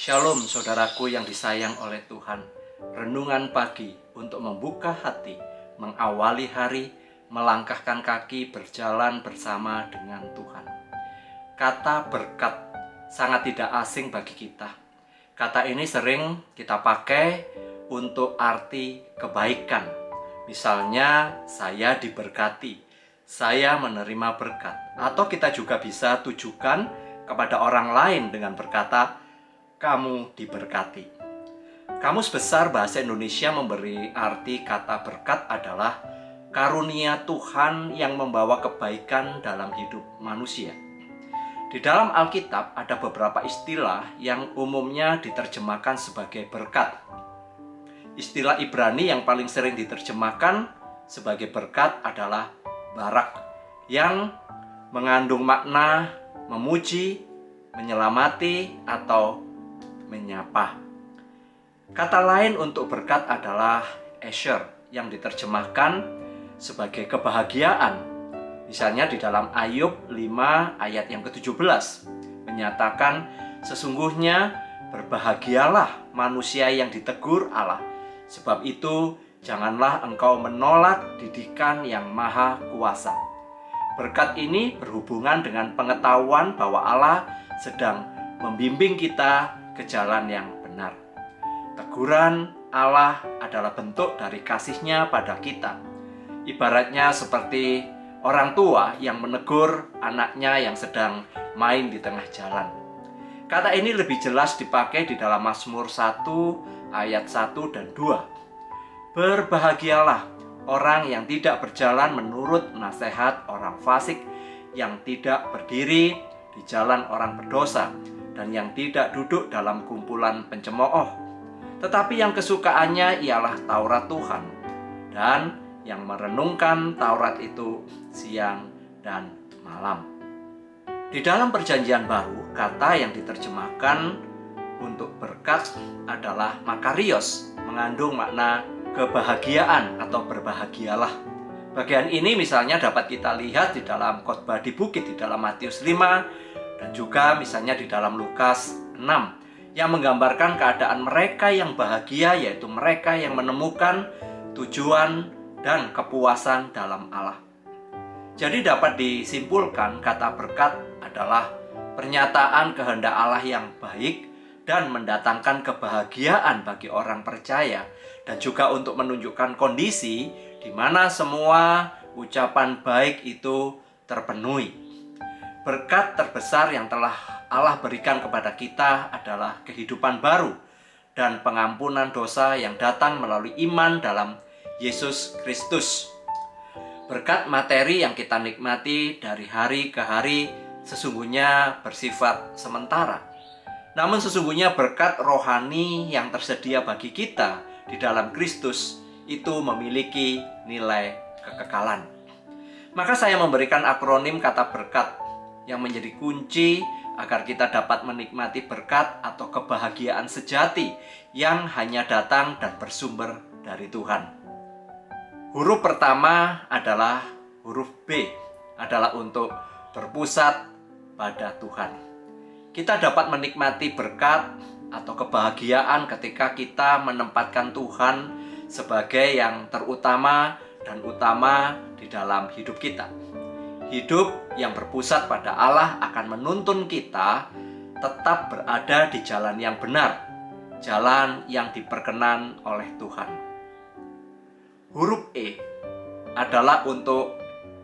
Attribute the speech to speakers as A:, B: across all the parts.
A: Shalom saudaraku yang disayang oleh Tuhan. Renungan pagi untuk membuka hati, mengawali hari, melangkahkan kaki berjalan bersama dengan Tuhan. Kata berkat sangat tidak asing bagi kita. Kata ini sering kita pakai untuk arti kebaikan. Misalnya saya diberkati, saya menerima berkat. Atau kita juga bisa tujukan kepada orang lain dengan berkata, kamu diberkati. Kamus Besar Bahasa Indonesia memberi arti kata berkat adalah karunia Tuhan yang membawa kebaikan dalam hidup manusia. Di dalam Alkitab ada beberapa istilah yang umumnya diterjemahkan sebagai berkat. Istilah Ibrani yang paling sering diterjemahkan sebagai berkat adalah barak, yang mengandung makna memuji, menyelamati, atau menyapa. Kata lain untuk berkat adalah Asher, yang diterjemahkan sebagai kebahagiaan. Misalnya di dalam Ayub 5 ayat yang ke-17 menyatakan, sesungguhnya berbahagialah manusia yang ditegur Allah, sebab itu janganlah engkau menolak didikan yang maha kuasa. Berkat ini berhubungan dengan pengetahuan bahwa Allah sedang membimbing kita ke jalan yang benar. Teguran Allah adalah bentuk dari kasih-Nya pada kita. Ibaratnya seperti orang tua yang menegur anaknya yang sedang main di tengah jalan. Kata ini lebih jelas dipakai di dalam Mazmur 1 ayat 1 dan 2. Berbahagialah orang yang tidak berjalan menurut nasihat orang fasik, yang tidak berdiri di jalan orang berdosa, dan yang tidak duduk dalam kumpulan pencemooh, tetapi yang kesukaannya ialah Taurat Tuhan, dan yang merenungkan Taurat itu siang dan malam. Di dalam Perjanjian Baru, kata yang diterjemahkan untuk berkat adalah makarios, mengandung makna kebahagiaan atau berbahagialah. Bagian ini misalnya dapat kita lihat di dalam khotbah di bukit di dalam Matius 5, dan juga misalnya di dalam Lukas 6, yang menggambarkan keadaan mereka yang bahagia, yaitu mereka yang menemukan tujuan dan kepuasan dalam Allah. Jadi dapat disimpulkan kata berkat adalah pernyataan kehendak Allah yang baik dan mendatangkan kebahagiaan bagi orang percaya, dan juga untuk menunjukkan kondisi di mana semua ucapan baik itu terpenuhi. Berkat terbesar yang telah Allah berikan kepada kita adalah kehidupan baru dan pengampunan dosa yang datang melalui iman dalam Yesus Kristus. Berkat materi yang kita nikmati dari hari ke hari sesungguhnya bersifat sementara. Namun sesungguhnya berkat rohani yang tersedia bagi kita di dalam Kristus itu memiliki nilai kekekalan. Maka saya memberikan akronim kata berkat yang menjadi kunci agar kita dapat menikmati berkat atau kebahagiaan sejati yang hanya datang dan bersumber dari Tuhan. Huruf pertama adalah huruf B, adalah untuk berpusat pada Tuhan. Kita dapat menikmati berkat atau kebahagiaan ketika kita menempatkan Tuhan sebagai yang terutama dan utama di dalam hidup kita. Hidup yang berpusat pada Allah akan menuntun kita tetap berada di jalan yang benar, jalan yang diperkenan oleh Tuhan. Huruf E adalah untuk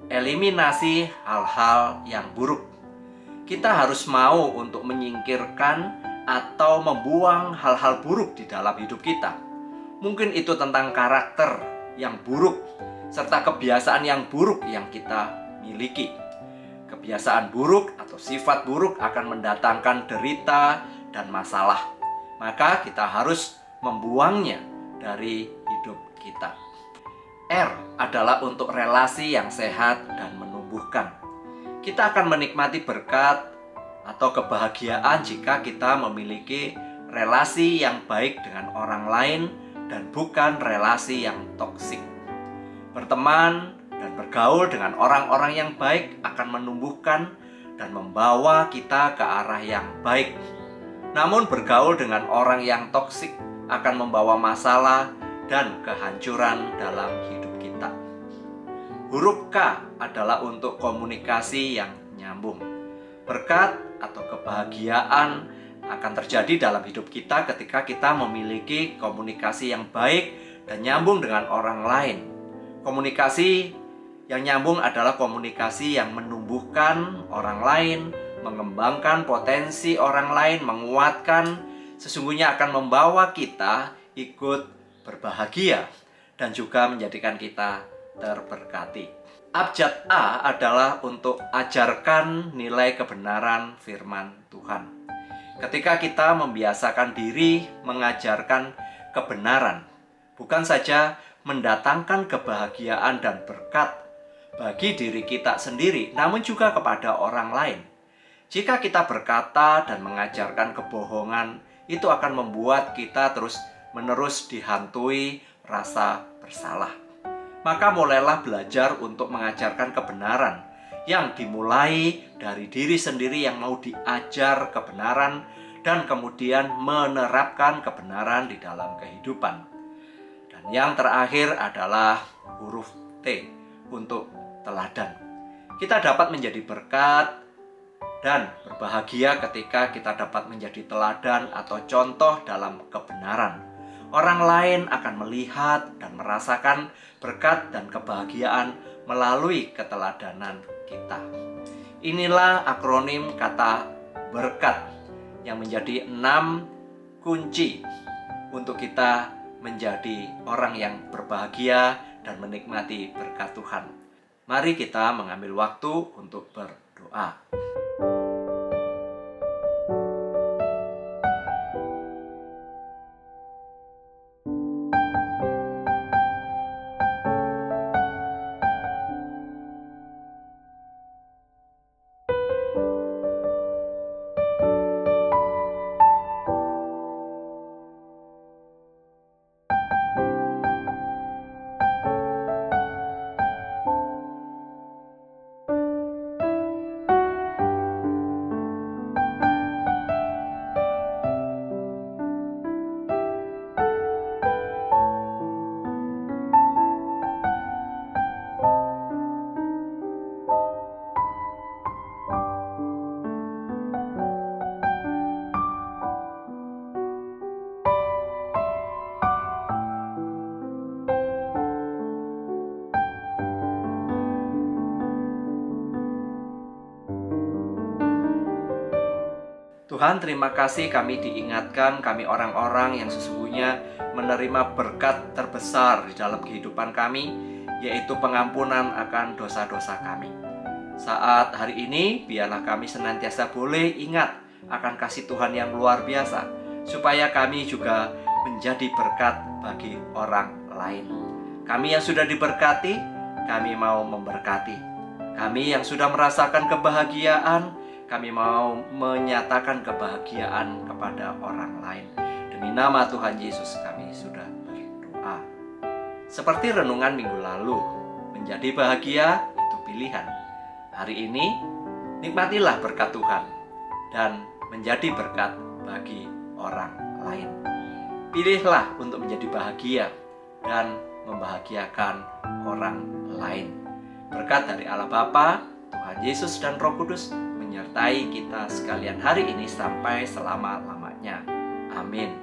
A: eliminasi hal-hal yang buruk. Kita harus mau untuk menyingkirkan atau membuang hal-hal buruk di dalam hidup kita. Mungkin itu tentang karakter yang buruk, serta kebiasaan yang buruk yang kita miliki. Kebiasaan buruk atau sifat buruk akan mendatangkan derita dan masalah. Maka kita harus membuangnya dari hidup kita. R adalah untuk relasi yang sehat dan menumbuhkan. Kita akan menikmati berkat atau kebahagiaan jika kita memiliki relasi yang baik dengan orang lain dan bukan relasi yang toksik. Berteman dan bergaul dengan orang-orang yang baik akan menumbuhkan dan membawa kita ke arah yang baik. Namun bergaul dengan orang yang toksik akan membawa masalah dan kehancuran dalam hidup kita. Huruf K adalah untuk komunikasi yang nyambung. Berkat atau kebahagiaan akan terjadi dalam hidup kita ketika kita memiliki komunikasi yang baik dan nyambung dengan orang lain. Komunikasi yang nyambung adalah komunikasi yang menumbuhkan orang lain, mengembangkan potensi orang lain, menguatkan, sesungguhnya akan membawa kita ikut berbahagia dan juga menjadikan kita terberkati. Abjad A adalah untuk ajarkan nilai kebenaran firman Tuhan. Ketika kita membiasakan diri mengajarkan kebenaran, bukan saja mendatangkan kebahagiaan dan berkat bagi diri kita sendiri, namun juga kepada orang lain. Jika kita berkata dan mengajarkan kebohongan, itu akan membuat kita terus-menerus dihantui rasa bersalah. Maka mulailah belajar untuk mengajarkan kebenaran yang dimulai dari diri sendiri yang mau diajar kebenaran dan kemudian menerapkan kebenaran di dalam kehidupan. Dan yang terakhir adalah huruf T untuk teladan. Kita dapat menjadi berkat dan berbahagia ketika kita dapat menjadi teladan atau contoh dalam kebenaran. Orang lain akan melihat dan merasakan berkat dan kebahagiaan melalui keteladanan kita. Inilah akronim kata berkat yang menjadi 6 kunci untuk kita menjadi orang yang berbahagia dan menikmati berkat Tuhan. Mari kita mengambil waktu untuk berdoa. Tuhan, terima kasih kami diingatkan, kami orang-orang yang sesungguhnya menerima berkat terbesar di dalam kehidupan kami, yaitu pengampunan akan dosa-dosa kami. Saat hari ini, biarlah kami senantiasa boleh ingat akan kasih Tuhan yang luar biasa, supaya kami juga menjadi berkat bagi orang lain. Kami yang sudah diberkati, kami mau memberkati. Kami yang sudah merasakan kebahagiaan, kami mau menyatakan kebahagiaan kepada orang lain. Demi nama Tuhan Yesus kami sudah berdoa. Seperti renungan minggu lalu, menjadi bahagia itu pilihan. Hari ini, nikmatilah berkat Tuhan dan menjadi berkat bagi orang lain. Pilihlah untuk menjadi bahagia dan membahagiakan orang lain. Berkat dari Allah Bapa, Tuhan Yesus dan Roh Kudus menyertai kita sekalian hari ini sampai selama-lamanya. Amin.